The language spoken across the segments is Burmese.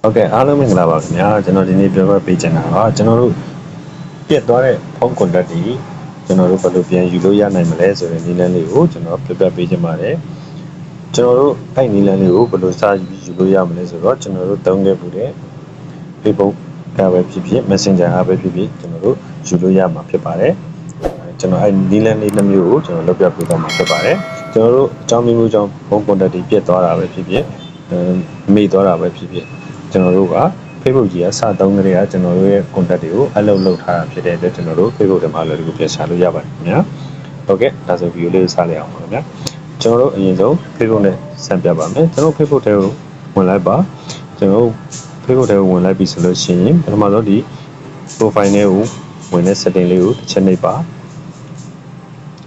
Okay အားလုံးမင်္ဂလာပါခင်ဗျာကျွန်တော်ဒီနေ့ပြောပြပေးချင်တာကကျွန်တော်တို့ပြတ်သွားတဲ့ဖုန်း contact တွေကျွန်တော်တို့ဘယ်လိုပြန်ယူလို့ရနိုင်မလဲဆိုတဲ့နည်းလမ်းလေးကိုကျွန်တော်ပြပြပေးချင်ပါတယ်ကျွန်တော်တို့အဲ့နည်းလမ်းလေးကိုဘယ်လိုစယူလို့ရမလဲဆိုတော့ကျွန်တော်တို့သုံးခဲ့မှုတဲ့ Facebook ကပဲဖြစ်ဖြစ် Messenger ကပဲဖြစ်ဖြစ်ကျွန်တော်တို့ယူလို့ရမှာဖြစ်ပါတယ်ကျွန်တော်အဲ့နည်းလမ်းလေးတစ်မျိုးကိုကျွန်တော်လုပ်ပြပေးသွားမှာဖြစ်ပါတယ်ကျွန်တော်တို့အကြောင်းမျိုးကြောင့်ဖုန်း contact တွေပြတ်သွားတာပဲဖြစ်ဖြစ်မေ့သွားတာပဲဖြစ်ဖြစ်ကျွန်တော်တို့က Facebook ကြီးကစသုံးကြတဲ့ကျွန်တော်တို့ရဲ့ contact တွေကိုအလုပ်လုပ်ထားတာဖြစ်တဲ့အတွက်ကျွန်တော်တို့ Facebook ထဲမှာလည်းဒီကိုပြန်ရှာလို့ရပါတယ်ခင်ဗျာဟုတ်ကဲ့ဒါဆို video လေးစလိုက်အောင်ပါခင်ဗျာကျွန်တော်တို့အရင်ဆုံး Facebook နဲ့ဆံပြပါမယ်ကျွန်တော် Facebook ထဲကိုဝင်လိုက်ပါကျွန်တော် Facebook ထဲကိုဝင်လိုက်ပြီဆိုလို့ရှိရင်ပထမဆုံးဒီ profile နဲ့ကိုဝင်တဲ့ setting လေးကိုတစ်ချက်နှိပ်ပါ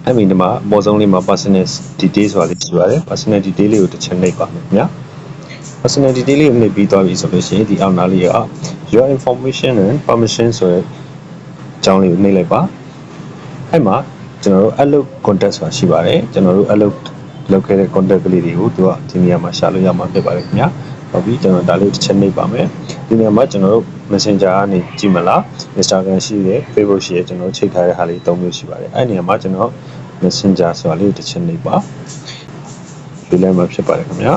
အဲ့ဒီမှာအပေါ်ဆုံးလေးမှာ personal details ဆိုတာလေးရှိပါတယ် personal detail လေးကိုတစ်ချက်နှိပ်ပါမယ်ခင်ဗျာpersonal detail လေးကိုနှိပ်ပြီးသွားပြီဆိုလို့ရှိရင်ဒီအောက်နားလေးက your information and permission ဆိုတဲ့အကြောင်းလေးကိုနှိပ်လိုက်ပါအဲ့မှာကျွန်တော်တို့ allow contact ဆိုတာရှိပါတယ်ကျွန်တော်တို့ allow လုပ်ခဲ့တဲ့ contact ကလေးတွေကိုသူကဒီနေရာမှာရှာလို့ရမှာဖြစ်ပါတယ်ခင်ဗျာဟုတ်ပြီကျွန်တော်ဒါလေးတစ်ချက်နှိပ်ပါမယ်ဒီနေရာမှာကျွန်တော်တို့ Messenger ကနေကြည့်မလား Instagram ရှိတယ် Facebook ရှိတယ်ကျွန်တော်ချိန်ထားတဲ့ဟာလေး၃မျိုးရှိပါတယ်အဲ့ဒီနေရာမှာကျွန်တော် Messenger ဆိုတာလေးတစ်ချက်နှိပ်ပါဒီလည်းမှာဖြစ်ပါတယ်ခင်ဗျာ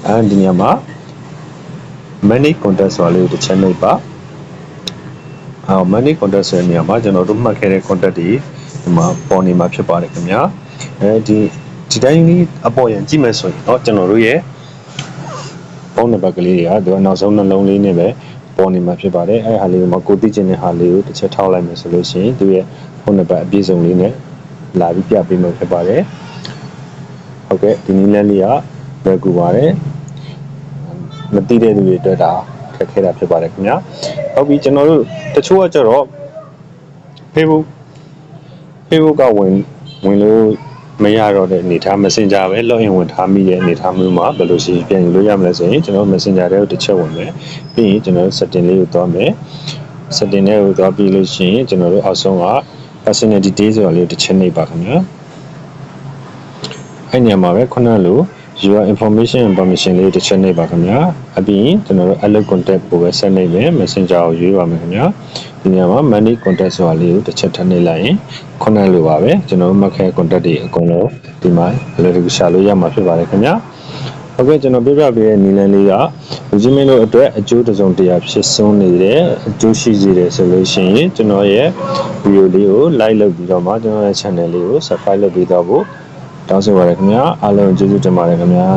အဲဒီနေရာမှာ manage contact ဆိုတာလေးကိုတစ်ချက်နှိပ်ပါmanage contact ဆိုတဲ့နေရာမှာကျွန်တော်တို့မှတ်ခဲ့တဲ့ contact တွေဒီမှာပေါ်နေမှာဖြစ်ပါတယ်ခင်ဗျာဒီတိုင်းလေးအပေါ်ရန်ကြည့်မယ်ဆိုရင်တော့ကျွန်တော်တို့ရဲ့ဖုန်းနံပါတ်ကလေးတွေကသူကနောက်ဆုံးနှလုံးလေးနဲ့ပဲပေါ်နေမှာဖြစ်ပါတယ်အဲ့ဟာလေးကိုကိုသိချင်တဲ့ဟာလေးကိုတစ်ချက်ထောက်လိုက်မယ်ဆိုလို့ရှိရင်သူရဲ့ဖုန်းနံပါတ်အပြည့်စုံလေးနဲ့လာပြီးပြပေးမှာဖြစ်ပါတယ်ဟုတ်ကဲ့ဒီနည်းလမ်းလေးကလွယ်ကူပါတယ်မသိတဲ့သူတွေအတွက်ဒါခက်ခဲတာဖြစ်ပါတယ်ခင်ဗျာဟုတ်ပြီကျွန်တော်တို့တချို့ကကြတော့ Facebook ကဝင်လို့မရတော့တဲ့အနေထား Messenger ပဲ login ဝင်ထားမိတဲ့အနေထားမျိုးမှာဘယ်လိုရှိပြန်ယူလို့ရမလဲဆိုရင်ကျွန်တော် Messenger တွေကိုတစ်ချက်ဝင်မယ်ပြီးရင်ကျွန်တော်တို့ setting လေးကိုသွားမယ် setting တွေကိုသွားပြီးလို့ရှိရင်ကျွန်တော်တို့အောက်ဆုံးက personal details ဆိုတာလေးတစ်ချက်နှိပ်ပါခင်ဗျာအဲ့ညမှာပဲခုနကလိုyour information and permission လေးတစ်ချက်နှိပ်ပါခင်ဗျာအပြင်ကျွန်တော်တို့ allow contact ကိုပဲဆက်နှိပ်မယ် Messenger ကိုရွေးပါမယ်ခင်ဗျာဒီညမှာ manage contact ဆိုတာလေးကိုတစ်ချက်ထပ်နှိပ်လိုက်ရင်ခုနလိုပါပဲကျွန်တော်တို့မှတ်ခဲ့ contact တွေအကုန်လုံးဒီမှာအလွယ်တကူရှာလို့ရမှာဖြစ်ပါတယ်ခင်ဗျာဟုတ်ကဲ့ကျွန်တော်ပြပြပေးတဲ့နည်းလမ်းလေးကလူကြီးမင်းတို့အတွက်အကျိုးတစုံတရာဖြစ်ဆုံးနေတယ်အကျိုးရှိစေတယ်ဆိုလို့ရှိရင်ကျွန်တော်ရဲ့ video လေးကို like လုပ်ပြီးတော့မှကျွန်တော်ရဲ့ channel လေးကို subscribe လုပ်ပေးတော့ဖို့တောင်းဆိုပါရခင်ဗျာအားလုံးကျေးဇူးတင်ပါတယ်ခင်ဗျာ